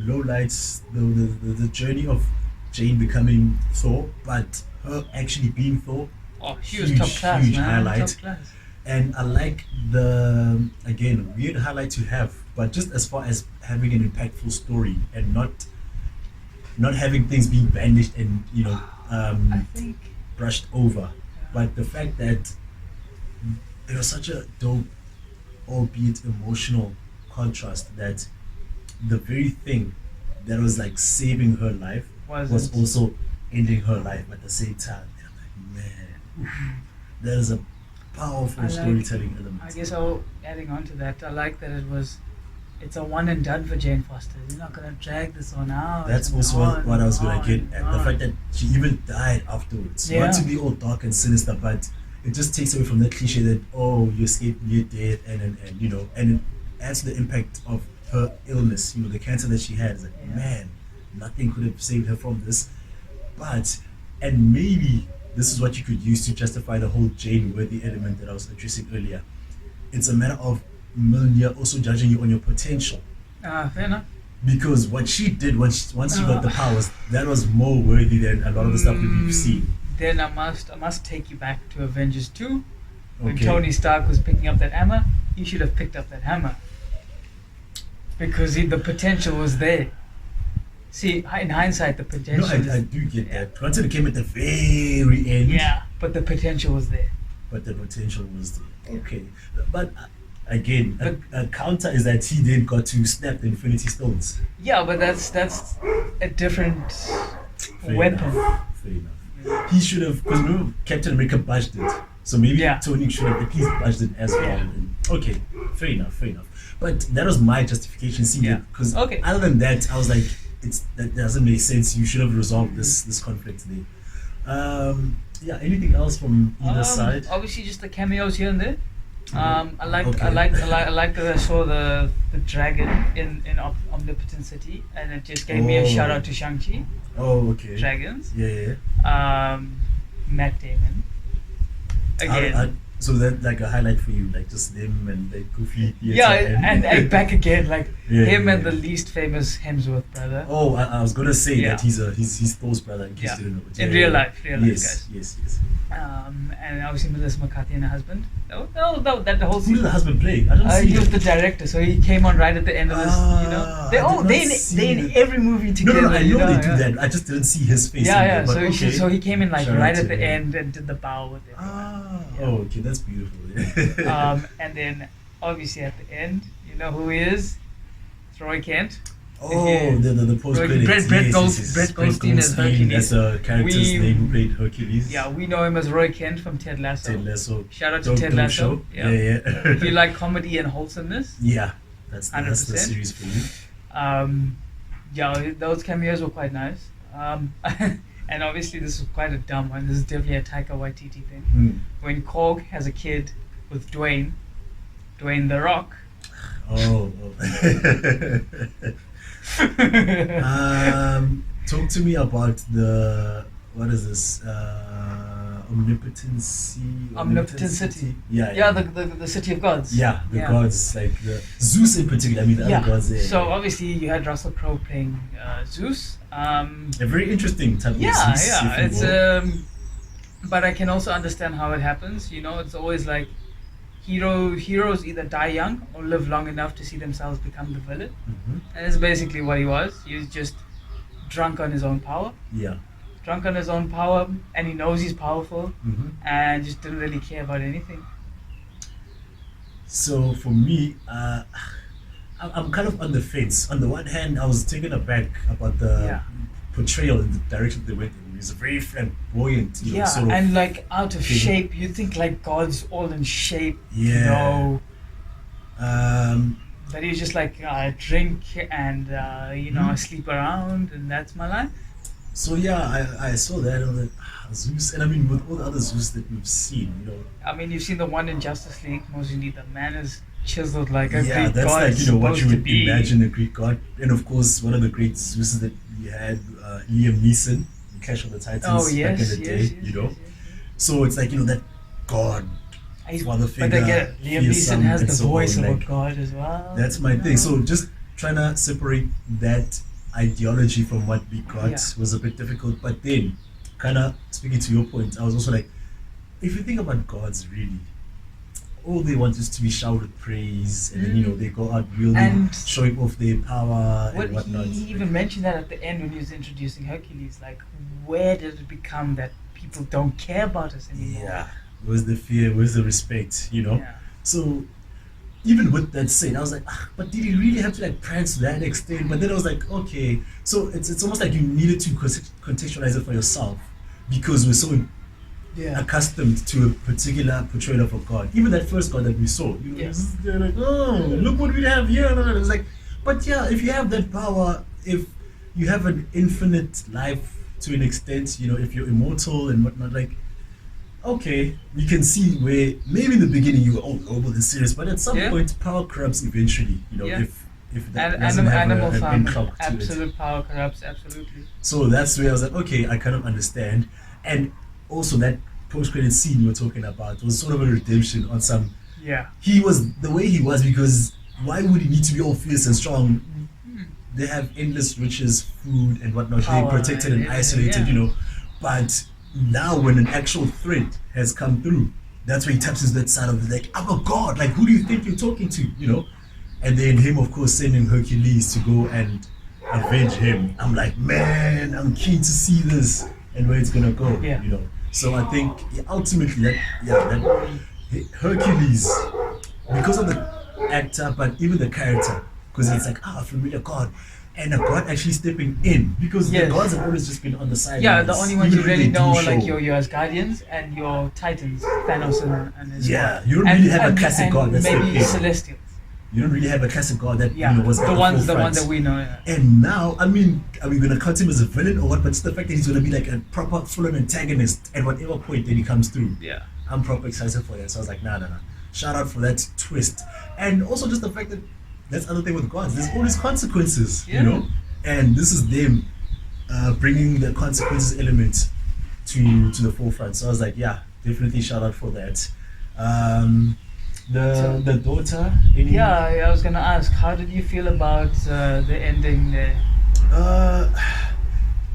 Low lights, the journey of Jane becoming Thor, but her actually being Thor. Oh, she was Huge, top class, huge man. highlight. Top class. And I like the, again, weird highlight to have, but just as far as having an impactful story and not having things being bandaged and I think. brushed over, but the fact that it was such a dope, albeit emotional contrast that the very thing that was like saving her life was Wasn't. also ending her life at the same time. And I'm like, man, that is a powerful I like- storytelling element. I guess adding on to that, I like that it's a one and done for Jane Foster. You're not gonna drag this on out. That's and also on what I was and gonna on get and at. The on. fact that she even died afterwards. Yeah. Not to be all dark and sinister, but it just takes away from that cliche that, oh, you escaped, you're dead, and it adds to the impact of her illness, the cancer that she had. It's like, Yeah. man, nothing could have saved her from this. But, and maybe this is what you could use to justify the whole Jane worthy element that I was addressing earlier. It's a matter of Mjolnir also judging you on your potential. Fair enough. Because what she did once she got the powers, that was more worthy than a lot of the stuff that we've seen. Then I must take you back to Avengers 2. When Okay. Tony Stark was picking up that hammer, he should have picked up that hammer. Because the potential was there. See, in hindsight, the No, potential I do get that. Granted, it came at the very end. Yeah, but the potential was there. But the potential was there. Okay. But again, a counter is that he then got to snap the Infinity Stones. Yeah, but that's a different Fair weapon. enough. Fair enough. He should have, because remember, Captain America budged it. So maybe Yeah. Tony should have at least budged it as well. Yeah. And, okay, fair enough. But that was my justification. See, Yeah. because Okay. other than that, I was like, that doesn't make sense. You should have resolved this conflict there. Yeah. Anything else from either side? Obviously, just the cameos here and there. I liked Okay. I liked that I saw the dragon in Omnipotent City, and it just gave me a Oh. shout out to Shang-Chi. Oh, okay. Dragons. Yeah. Matt Damon. Again. So that like a highlight for you, like just them and like Goofy. Yeah, and back again, like Yeah, him yeah, and yeah. the least famous Hemsworth brother. Oh, I was gonna say Yeah. that he's Thor's brother. In case Yeah. you didn't know. But In yeah, real yeah. life, guys. Yes. And obviously Melissa McCarthy and her husband. That the whole Who did season. the husband play? I don't see He was it. the director, so he came on right at the end of this. They I did not they see in it. every movie No, together. I know they do yeah. that. I just didn't see his face. Yeah, in yeah. there, but So okay. so he came in like Shout out right to at the him. end and did the bow with everyone. Yeah. Oh, okay, that's beautiful. And then obviously at the end, you know who he is? It's Roy Kent. Oh, the post credits. Brett Goldstein as Hercules. That's the character's We- name who played Hercules. Yeah, we know him as Roy Kent from Ted Lasso. Ted Lasso. Shout out to Dope, Ted dope Lasso. show. Yeah. Yeah. If you like comedy and wholesomeness, Yeah, that's the 100%. series for you. Yeah, those cameos were quite nice. And obviously this was quite a dumb one. This is definitely a Taika Waititi thing. Hmm. When Korg has a kid with Dwayne The Rock. Oh. Talk to me about what is this? Omnipotent City. Yeah. Yeah, the City of Gods. Yeah, the gods, like the Zeus in particular. I mean, the other gods there. So obviously you had Russell Crowe playing Zeus. a very interesting type of Yeah, Zeus. yeah. if you It's will. but I can also understand how it happens. You know, it's always like heroes either die young or live long enough to see themselves become the villain. Mhm. And it's basically what he was. He was just drunk on his own power. Yeah. Drunk on his own power, and he knows he's powerful, Mhm. and just didn't really care about anything. So for me, I'm kind of on the fence. On the one hand, I was taken aback about the Yeah. portrayal and the direction they went in. He's a very flamboyant, Yeah, sort of. and like out of thing. shape. You think like God's all in shape. Yeah. No, Um, but he's just like drink and I Hmm. sleep around, and that's my life. So yeah, I saw that. I was like, Zeus, and I mean with all the other Zeus that we've seen, I mean, you've seen the one in Justice League. Mostly, the man is chiseled like a yeah, Greek that's god like is what you supposed to would be. imagine a Greek god, and of course one of the great Zeuses that we had, Liam Neeson in Clash of the Oh Titans back in the yes, yes, day. yes, yes, yes, yes. So it's like that god, father But figure, again, Liam Neeson fearsome, has and the so voice on. of a Like god as well. that's my thing. So just trying to separate that ideology from what we got Yeah. was a bit difficult. But then, kind of speaking to your point, I was also like, if you think about gods, really, all they want is to be showered with praise, and then they go out wielding, And showing off their power what and whatnot. he even mentioned that at the end when he was introducing Hercules, like, where did it become that people don't care about us anymore? Yeah, where's the fear? Where's the respect? Yeah. So even with that said, I was like, but did he really have to like prance to that extent? But then I was like, okay, so it's almost like you needed to contextualize it for yourself because we're so Yeah. accustomed to a particular portrayal of a god. Even that first god that we saw, Yeah. they're like, oh, look what we have here. It's like, but yeah, if you have that power, if you have an infinite life to an extent, if you're immortal and whatnot, like, okay, you can see where maybe in the beginning you were all noble and serious, but at some Yeah. point power corrupts eventually. Yeah. If that And doesn't have animal an end farming, clock to it. absolute power corrupts, absolutely. So that's where I was like, okay, I kind of understand. And also that post-credit scene you were talking about was sort of a redemption on some. Yeah. He was the way he was because why would he need to be all fierce and strong? Mm. They have endless riches, food and whatnot. Power They're protected and and isolated, everything, But now when an actual threat has come through, that's where he taps into that side of it, like, I'm a god. Like, who do you think you're talking to? And then him, of course, sending Hercules to go and avenge him. I'm like, man, I'm keen to see this and where it's gonna go. Yeah. So I think ultimately that Hercules, because of the actor, but even the character, because it's like a familiar god, and a god actually stepping in because Yes. the gods have always just been on the side. Yeah, the only ones even you when really they do know are like show. your Asgardians and your Titans, Thanos and his Yeah, squad. you don't really have a classic and god that's maybe the Celestials. You don't really have a classic god that Yeah, was at the one forefront. that we know. Yeah. And now, I mean, are we gonna cut him as a villain or what? But it's the fact that he's gonna be like a proper full-on antagonist at whatever point that he comes through. Yeah. I'm proper excited for that. So I was like, nah. Shout out for that twist. And also just the fact that that's the other thing with gods. There's always consequences, Yeah. And this is them bringing the consequences element to the forefront. So I was like, yeah, definitely shout out for that. The daughter. Yeah, I was gonna ask, how did you feel about the ending there?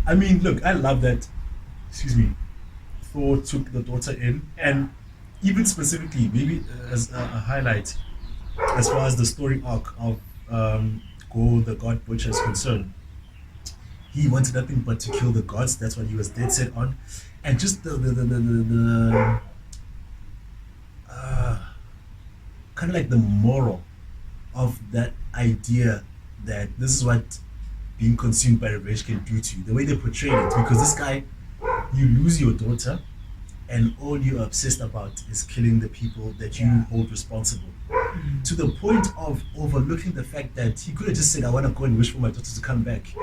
I mean, look, I love that. Excuse me. Thor took the daughter in, and even specifically, maybe as a highlight, as far as the story arc of Go the God Butcher is concerned, he wanted nothing but to kill the gods. That's what he was dead set on, and just the kind of like the moral of that idea that this is what being consumed by revenge can do to you. The way they portrayed it, because this guy, you lose your daughter, and all you're obsessed about is killing the people that you hold responsible. To the point of overlooking the fact that he could have just said, I want to go and wish for my daughter to come back.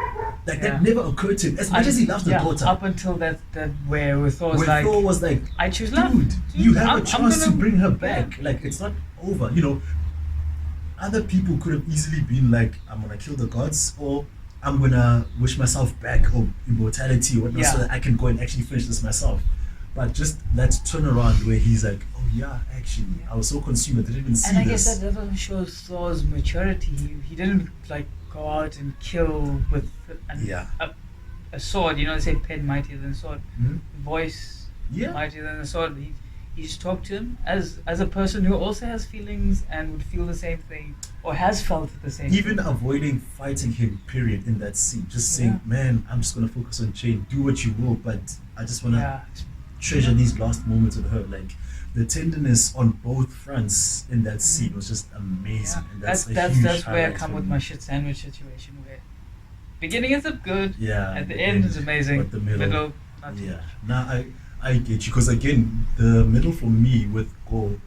Like that never occurred to him. As much as he loves the daughter. Up until that where Thor was like, Thor was like, I choose love. dude, you have I'm a chance to gonna- bring her back. Like it's not over. Other people could have easily been like, I'm gonna kill the gods, or I'm gonna wish myself back, or immortality, or whatnot, so that I can go and actually finish this myself. But just that turnaround where he's like, oh yeah, actually, I was so consumed I didn't even see And I this. guess that also shows Thor's maturity. He didn't like go out and kill with a sword. They say pen mightier than sword, voice mightier than the sword. He just talked to him as a person who also has feelings and would feel the same thing or has felt the same. Even thing. avoiding fighting him, period, in that scene. Just saying, man, I'm just gonna focus on Jane. Do what you will, but I just wanna treasure these last moments with her. Like the tenderness on both fronts in that scene was just amazing. And that's where I highlight come for with me. my shit sandwich situation where beginning is good, Yeah. at the end is amazing, But the middle, not too yeah. much. Now I get you, because again, the middle for me with Go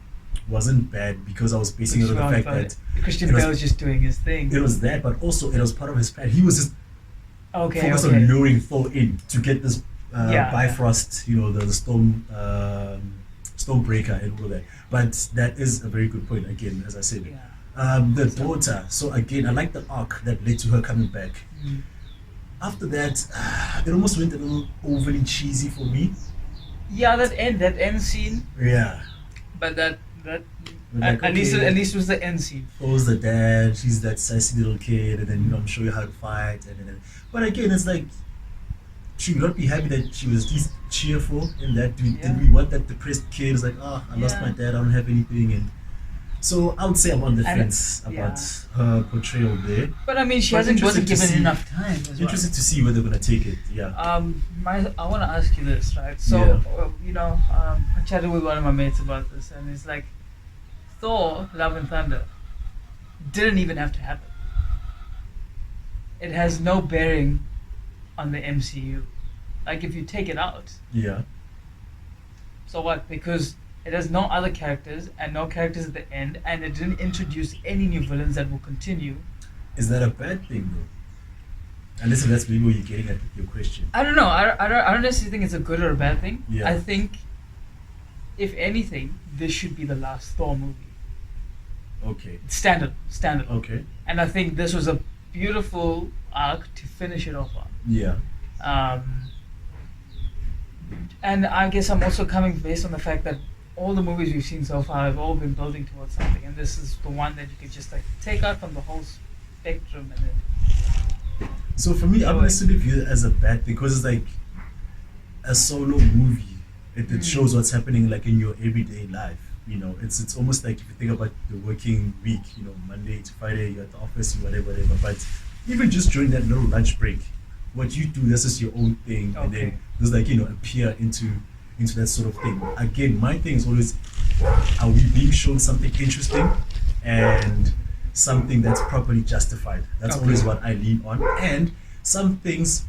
wasn't bad because I was basing it on the fact that Christian it was- Bale was just doing his thing. it was that, but also it was part of his plan. He was just Okay, focused okay. on luring Thor in to get this Yeah, Bifrost, the storm Stormbreaker and all that. But that is a very good point. Again, as I said, yeah. the So, daughter. So again, I like the arc that led to her coming back. mm. After that, it almost went a little overly cheesy for me. Yeah, that end scene, Yeah, but that but like at okay, least it was the end scene. Thor's the dad, she's that sassy little kid, and then I'm show you how to fight, and but again, it's like should we not be happy that she was at least cheerful in that? Did Yeah, we want that depressed kid who's like, oh, I lost my yeah. dad, I don't have anything, and so I would say I'm on the And fence about yeah, her portrayal there. but I mean, she But wasn't interested to given see, enough time as well. interested to see where they're gonna take it. Yeah, I want to ask you this, right? So, yeah, I chatted with one of my mates about this, and it's like Thor: Love and Thunder didn't even have to happen. It has no bearing on the MCU. Like, if you take it out, yeah. so what? Because it has no other characters and no characters at the end, and it didn't introduce any new villains that will continue. Is that a bad thing though? Unless that's maybe what you're getting at with your question. I don't know. I don't necessarily think it's a good or a bad thing. Yeah. I think, if anything, this should be the last Thor movie. Okay. Standard. Okay. And I think this was a beautiful arc to finish it off on. Yeah. And I guess I'm also coming based on the fact that all the movies we've seen so far have all been building towards something, and this is the one that you could just like take out from the whole spectrum and then. So for me, I don't necessarily view it as a bad thing because it's like a solo movie. It shows what's happening like in your everyday life. It's almost like if you think about the working week. Monday to Friday, you're at the office, you whatever. But even just during that little lunch break, what you do, that's just your own thing, and then Okay. there's like appear into that sort of thing. Again, my thing is always, are we being shown something interesting and something that's properly justified? That's Okay. always what I lean on. And some things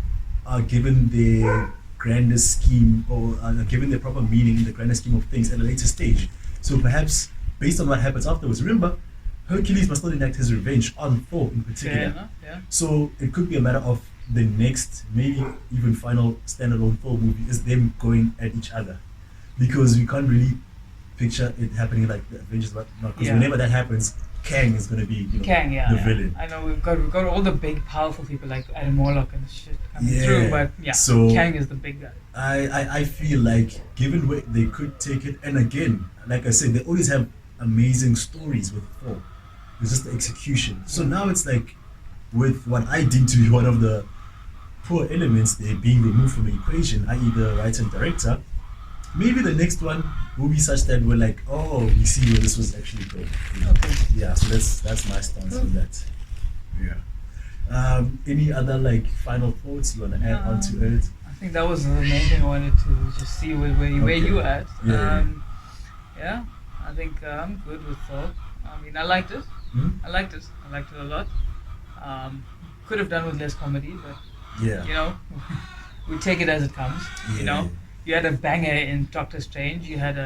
are given their grander scheme or are given their proper meaning in the grander scheme of things at a later stage. So perhaps based on what happens afterwards, remember, Hercules must not enact his revenge on Thor in particular. Fair enough, yeah. So it could be a matter of the next, maybe even final standalone Thor movie is them going at each other, because we can't really picture it happening like the Avengers, but because Yeah. whenever that happens, Kang is going to be Kang, yeah, the yeah. villain. I know we've got all the big powerful people like Adam Warlock and shit coming Yeah. through, but yeah, So- Kang is the big guy. I feel like given where they could take it, and again, like I said, they always have amazing stories with Thor. It's just the execution. So now it's like with what I deem to be one of the poor elements there being removed from the equation, i.e. the writer and director, maybe the next one will be such that we're like, oh, we see where this was actually going. Okay. Yeah, so that's my stance on that. Yeah. Any other like final thoughts you want to add on to it? I think that was the main thing I wanted to just see where you at. Yeah. Yeah, I think I'm good with Thor. I mean, I liked it. Hmm? I liked it a lot. Could have done with less comedy, but Yeah. we take it as it comes. Yeah. You had a banger in Doctor Strange. You had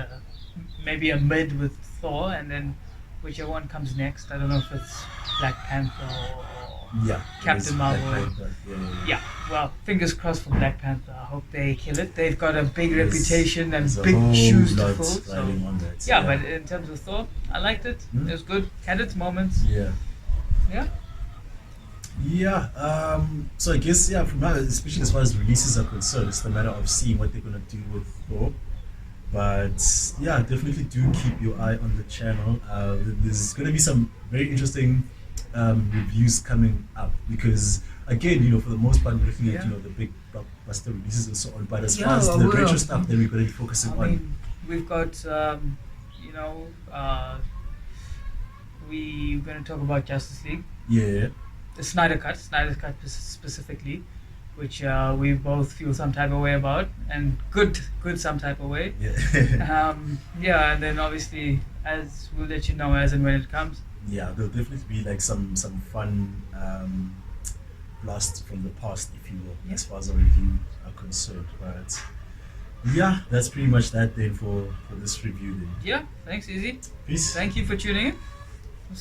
maybe a mid with Thor, and then whichever one comes next. I don't know if it's Black Panther or Yeah. Captain Marvel. Black Panther. Yeah. yeah. Well, fingers crossed for Black Panther. I hope they kill it. They've got a big There's- reputation and there's a big whole shoes to lot fill. So riding on that. yeah, but in terms of Thor, I liked it. Hmm? It was good. Had its moments. Yeah. Yeah. Yeah, so I guess from now, especially as far as releases are concerned, it's a matter of seeing what they're gonna do with Thor. But yeah, definitely do keep your eye on the channel. There's gonna be some very interesting reviews coming up because again, for the most part, we're looking at Yeah. the big blockbuster releases and so on. But as Yeah, far as well, the well, retro stuff, then we're gonna be focusing I on. mean, we've got we're going to talk about Justice League, Yeah, the Snyder Cut specifically, which we both feel some type of way about, and good some type of way. yeah. Yeah, and then obviously, as we'll let you know as and when it comes. Yeah, there'll definitely be like some fun blast from the past, if you will, Yeah. as far as our review are concerned. But yeah, that's pretty much that then for this review then. Yeah, thanks, Izzy. Peace. Thank you for tuning in.